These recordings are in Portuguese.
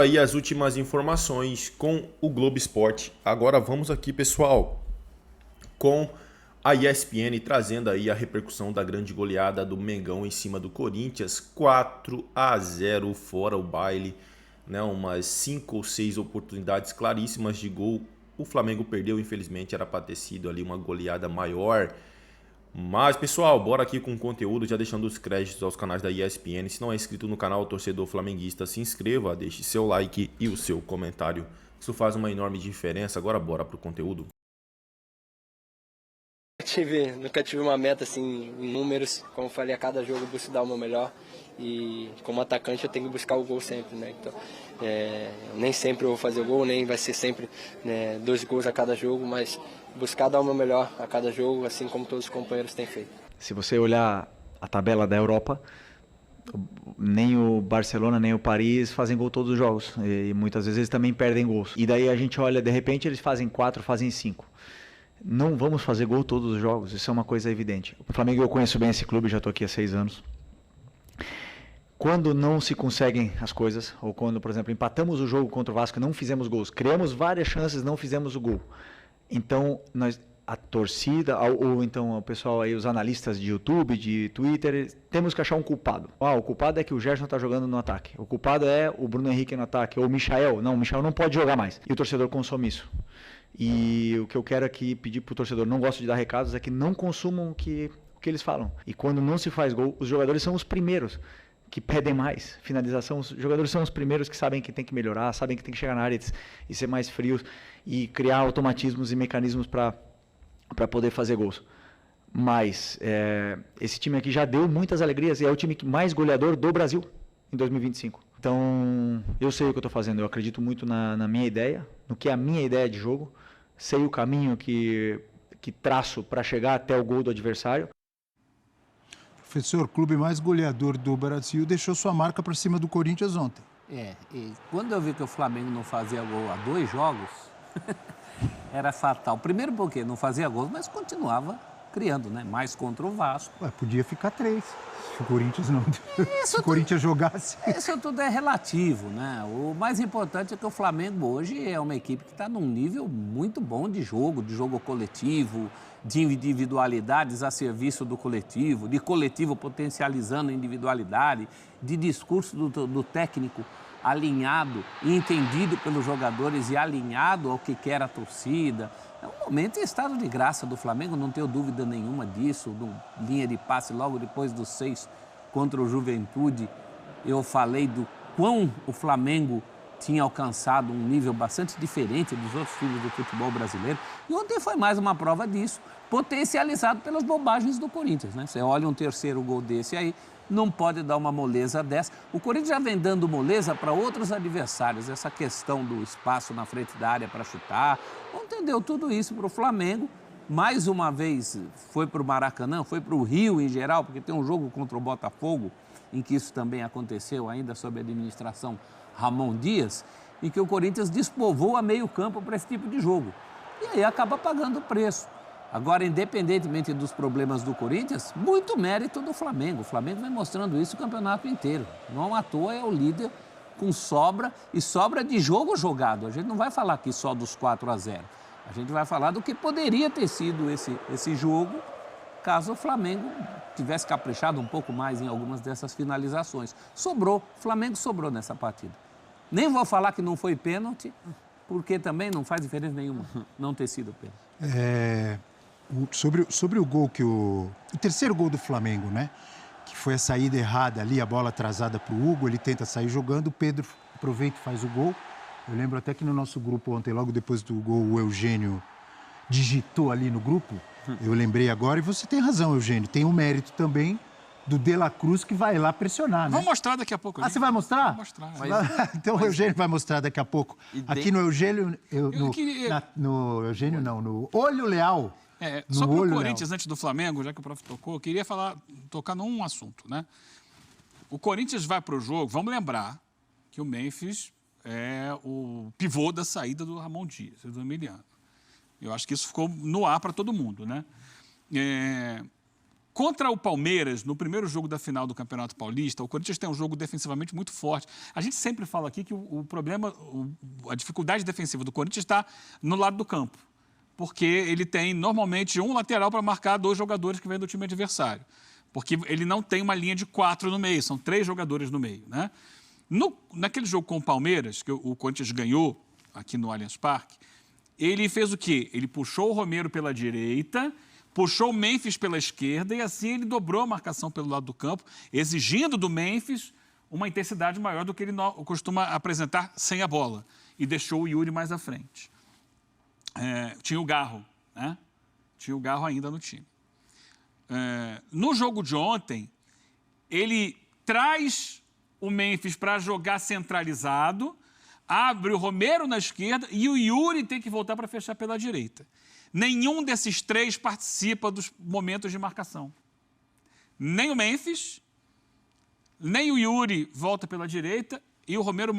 Aí as últimas informações com o Globo Esporte. Agora vamos aqui, pessoal, com a ESPN trazendo aí a repercussão da grande goleada do Mengão em cima do Corinthians, 4-0 fora o baile, né? Umas 5 ou 6 oportunidades claríssimas de gol. O Flamengo perdeu, infelizmente, era para ter sido ali uma goleada maior. Mas, pessoal, bora aqui com o conteúdo, já deixando os créditos aos canais da ESPN. Se não é inscrito no canal Torcedor Flamenguista, se inscreva, deixe seu like e o seu comentário. Isso faz uma enorme diferença. Agora bora pro conteúdo. Nunca tive uma meta assim em números, como eu falei, a cada jogo eu busco dar o meu melhor e como atacante eu tenho que buscar o gol sempre, né? Então, nem sempre eu vou fazer o gol, nem vai ser sempre, né, 2 gols a cada jogo, mas buscar dar o meu melhor a cada jogo, assim como todos os companheiros têm feito. Se você olhar a tabela da Europa, nem o Barcelona nem o Paris fazem gol todos os jogos e muitas vezes eles também perdem gols. E daí a gente olha, de repente eles fazem 4, fazem 5. Não vamos fazer gol todos os jogos, isso é uma coisa evidente. O Flamengo, eu conheço bem esse clube, já estou aqui há 6 anos. Quando não se conseguem as coisas, ou quando, por exemplo, empatamos o jogo contra o Vasco e não fizemos gols, criamos várias chances, não fizemos o gol. Então, a torcida, ou então o pessoal aí, os analistas de YouTube, de Twitter, temos que achar um culpado. O culpado é que o Gerson está jogando no ataque. O culpado é o Bruno Henrique no ataque. Ou o Michael. Não, o Michael não pode jogar mais. E o torcedor consome isso. E o que eu quero aqui pedir para o torcedor, não gosto de dar recados, é que não consumam o que eles falam. E quando não se faz gol, os jogadores são os primeiros que pedem mais finalização. Os jogadores são os primeiros que sabem que tem que melhorar, sabem que tem que chegar na área e ser mais frios e criar automatismos e mecanismos para poder fazer gols. Mas esse time aqui já deu muitas alegrias e é o time mais goleador do Brasil em 2025. Então, eu sei o que eu estou fazendo, eu acredito muito na minha ideia, no que é a minha ideia de jogo, sei o caminho que traço para chegar até o gol do adversário. Professor, o clube mais goleador do Brasil deixou sua marca para cima do Corinthians ontem. E quando eu vi que o Flamengo não fazia gol há 2 jogos, era fatal. Primeiro porque não fazia gols, mas continuava criando, né? Mais contra o Vasco. Podia ficar 3, se o Corinthians não... se o Corinthians jogasse... Isso tudo é relativo, né? O mais importante é que o Flamengo hoje é uma equipe que está num nível muito bom de jogo coletivo, de individualidades a serviço do coletivo, de coletivo potencializando a individualidade, de discurso do técnico alinhado e entendido pelos jogadores e alinhado ao que quer a torcida. É um momento em estado de graça do Flamengo, não tenho dúvida nenhuma disso. Linha de passe logo depois dos 6 contra o Juventude, eu falei do quão o Flamengo tinha alcançado um nível bastante diferente dos outros times do futebol brasileiro. E ontem foi mais uma prova disso, potencializado pelas bobagens do Corinthians, né? Você olha um terceiro gol desse aí, não pode dar uma moleza dessa. O Corinthians já vem dando moleza para outros adversários, essa questão do espaço na frente da área para chutar. Não entendeu tudo isso para o Flamengo. Mais uma vez foi para o Maracanã, foi para o Rio em geral, porque tem um jogo contra o Botafogo, em que isso também aconteceu ainda sob a administração Ramon Dias, em que o Corinthians despovoa meio campo para esse tipo de jogo. E aí acaba pagando o preço. Agora, independentemente dos problemas do Corinthians, muito mérito do Flamengo. O Flamengo vem mostrando isso o campeonato inteiro. Não à toa é o líder com sobra e sobra de jogo jogado. A gente não vai falar aqui só dos 4-0. A gente vai falar do que poderia ter sido esse jogo caso o Flamengo tivesse caprichado um pouco mais em algumas dessas finalizações. Sobrou, o Flamengo sobrou nessa partida. Nem vou falar que não foi pênalti, porque também não faz diferença nenhuma não ter sido pênalti. Sobre o gol o terceiro gol do Flamengo, né? Que foi a saída errada ali, a bola atrasada para o Hugo, ele tenta sair jogando, o Pedro aproveita e faz o gol. Eu lembro até que no nosso grupo ontem, logo depois do gol, o Eugênio digitou ali no grupo. Eu lembrei agora, e você tem razão, Eugênio, tem um mérito também do De La Cruz que vai lá pressionar, né? Vamos mostrar daqui a pouco. Você vai mostrar? Vou mostrar. Então o Eugênio vai mostrar daqui a pouco. Aqui no Eugênio... no Eugênio não, no Olho Leal. Sobre o Corinthians, antes do Flamengo, já que o prof tocou, eu queria tocar num assunto, né? O Corinthians vai para o jogo, vamos lembrar que o Memphis é o pivô da saída do Ramon Dias, do Emiliano. Eu acho que isso ficou no ar para todo mundo, né? contra o Palmeiras, no primeiro jogo da final do Campeonato Paulista, o Corinthians tem um jogo defensivamente muito forte. A gente sempre fala aqui que o problema, a dificuldade defensiva do Corinthians está no lado do campo, porque ele tem normalmente um lateral para marcar 2 jogadores que vêm do time adversário, porque ele não tem uma linha de 4 no meio, são 3 jogadores no meio, né? Naquele jogo com o Palmeiras, que o Corinthians ganhou aqui no Allianz Parque, ele fez o quê? Ele puxou o Romero pela direita, puxou o Memphis pela esquerda e assim ele dobrou a marcação pelo lado do campo, exigindo do Memphis uma intensidade maior do que ele costuma apresentar sem a bola. E deixou o Yuri mais à frente. Tinha o Garro, né? Tinha o Garro ainda no time. No jogo de ontem, ele traz o Memphis para jogar centralizado, abre o Romero na esquerda e o Yuri tem que voltar para fechar pela direita. Nenhum desses 3 participa dos momentos de marcação. Nem o Memphis, nem o Yuri volta pela direita e o Romero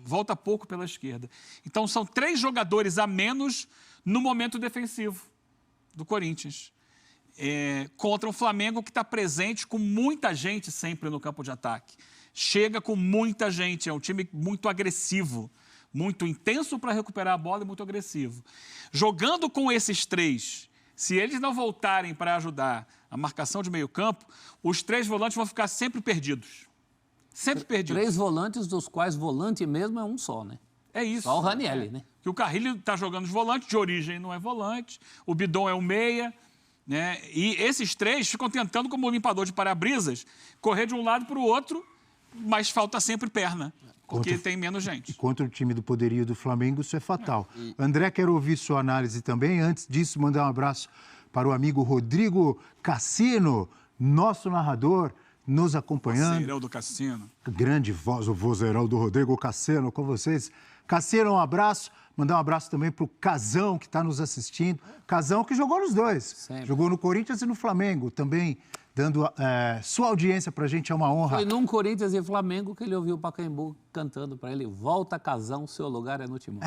volta pouco pela esquerda. Então, são 3 jogadores a menos no momento defensivo do Corinthians. Contra um Flamengo que está presente com muita gente sempre no campo de ataque. Chega com muita gente, é um time muito agressivo, muito intenso para recuperar a bola e muito agressivo. Jogando com esses 3, se eles não voltarem para ajudar a marcação de meio campo, os 3 volantes vão ficar sempre perdidos. Sempre perdidos. 3 volantes, dos quais volante mesmo é um só, né? É isso. Só o Ranieri, né? Que o Carrilho está jogando os volantes, de origem não é volante, o Bidon é o meia, né? E esses 3 ficam tentando, como limpador de para-brisas, correr de um lado para o outro, mas falta sempre perna, porque tem menos gente. E contra o time do poderio do Flamengo, isso é fatal. André, quero ouvir sua análise também. Antes disso, mandar um abraço para o amigo Rodrigo Cassino, nosso narrador, nos acompanhando. Vozeirão do Cassino. Grande voz, o vozeirão do Rodrigo Cassino com vocês. Cassino, um abraço. Mandar um abraço também para o Casão, que está nos assistindo. Casão que jogou nos 2. Sempre. Jogou no Corinthians e no Flamengo. Também dando sua audiência para a gente, é uma honra. Foi num Corinthians e Flamengo que ele ouviu o Pacaembu cantando para ele: volta, Casão, seu lugar é no timão.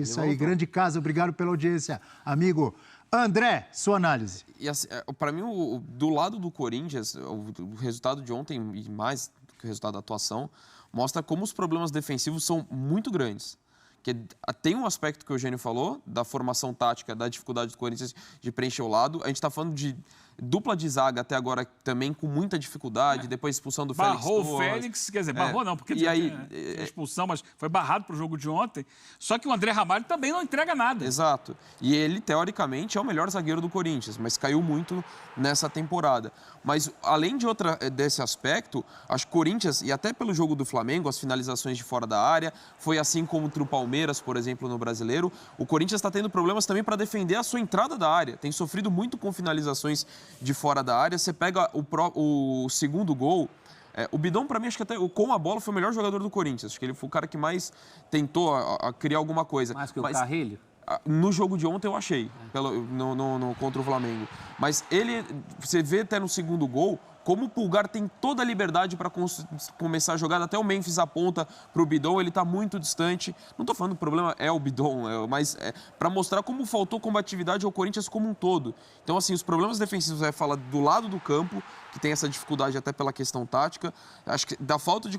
Isso aí, grande casa, obrigado pela audiência. Amigo André, sua análise. E assim, para mim, do lado do Corinthians, o resultado de ontem, e mais do que o resultado da atuação, mostra como os problemas defensivos são muito grandes. Que tem um aspecto que o Eugênio falou, da formação tática, da dificuldade do Corinthians de preencher o lado. A gente está falando de dupla de zaga até agora também com muita dificuldade, depois expulsão do Félix Barrou Torres. o Félix, quer dizer, barrou não, porque e aí, tinha expulsão, mas foi barrado para o jogo de ontem. Só que o André Ramalho também não entrega nada. Exato. E ele, teoricamente, é o melhor zagueiro do Corinthians, mas caiu muito nessa temporada. Mas, além desse aspecto, acho que o Corinthians, e até pelo jogo do Flamengo, as finalizações de fora da área, foi assim como o Palmeiras, por exemplo, no Brasileiro, o Corinthians está tendo problemas também para defender a sua entrada da área. Tem sofrido muito com finalizações de fora da área. Você pega o segundo gol, o Bidon, para mim, acho que até com a bola foi o melhor jogador do Corinthians. Acho que ele foi o cara que mais tentou a criar alguma coisa. Mais que o Carrilho? No jogo de ontem eu achei, contra o Flamengo. Mas você vê até no segundo gol, como o Pulgar tem toda a liberdade para começar a jogada. Até o Memphis aponta para o Bidon, ele está muito distante. Não estou falando que o problema é o Bidon, mas para mostrar como faltou combatividade ao Corinthians como um todo. Então, assim, os problemas defensivos fala do lado do campo, que tem essa dificuldade até pela questão tática. Acho que da falta de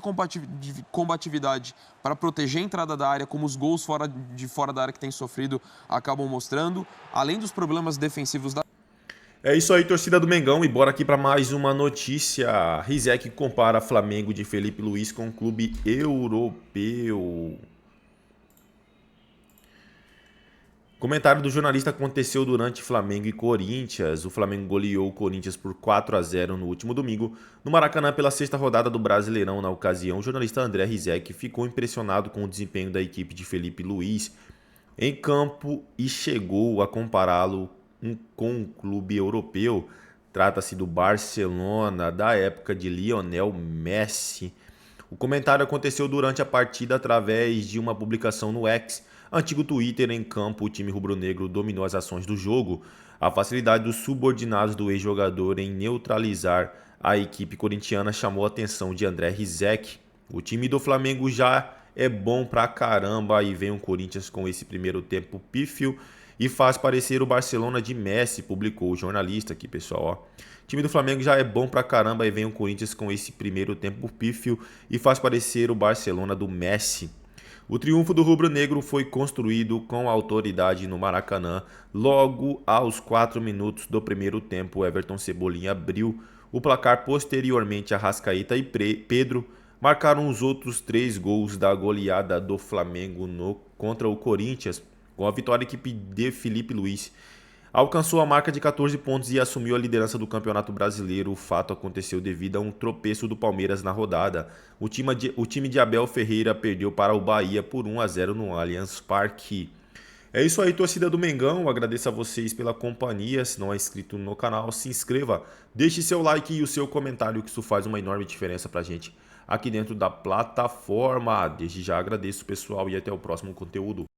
combatividade para proteger a entrada da área, como os gols de fora da área que tem sofrido acabam mostrando, além dos problemas defensivos da... É isso aí, torcida do Mengão, e bora aqui para mais uma notícia. Rizek compara Flamengo de Felipe Luiz com um clube europeu. Comentário do jornalista aconteceu durante Flamengo e Corinthians. O Flamengo goleou o Corinthians por 4-0 no último domingo, no Maracanã, pela 6ª rodada do Brasileirão. Na ocasião, o jornalista André Rizek ficou impressionado com o desempenho da equipe de Felipe Luiz em campo e chegou a compará-lo com um clube europeu. Trata-se do Barcelona, da época de Lionel Messi. O comentário aconteceu durante a partida através de uma publicação no X, antigo Twitter. Em campo, o time rubro-negro dominou as ações do jogo. A facilidade dos subordinados do ex-jogador em neutralizar a equipe corintiana chamou a atenção de André Rizek. O time do Flamengo já é bom pra caramba, e vem o Corinthians com esse primeiro tempo pífio e faz parecer o Barcelona de Messi, publicou o jornalista aqui, pessoal, ó. O time do Flamengo já é bom pra caramba e vem o Corinthians com esse primeiro tempo pífio e faz parecer o Barcelona do Messi. O triunfo do rubro-negro foi construído com autoridade no Maracanã. Logo aos 4 minutos do primeiro tempo, Everton Cebolinha abriu o placar. Posteriormente, Arrascaeta e Pedro marcaram os outros 3 gols da goleada do Flamengo contra o Corinthians. Com a vitória, a equipe de Felipe Luiz alcançou a marca de 14 pontos e assumiu a liderança do Campeonato Brasileiro. O fato aconteceu devido a um tropeço do Palmeiras na rodada. O time de Abel Ferreira perdeu para o Bahia por 1-0 no Allianz Parque. É isso aí, torcida do Mengão. Agradeço a vocês pela companhia. Se não é inscrito no canal, se inscreva. Deixe seu like e o seu comentário, que isso faz uma enorme diferença pra gente aqui dentro da plataforma. Desde já agradeço, pessoal, e até o próximo conteúdo.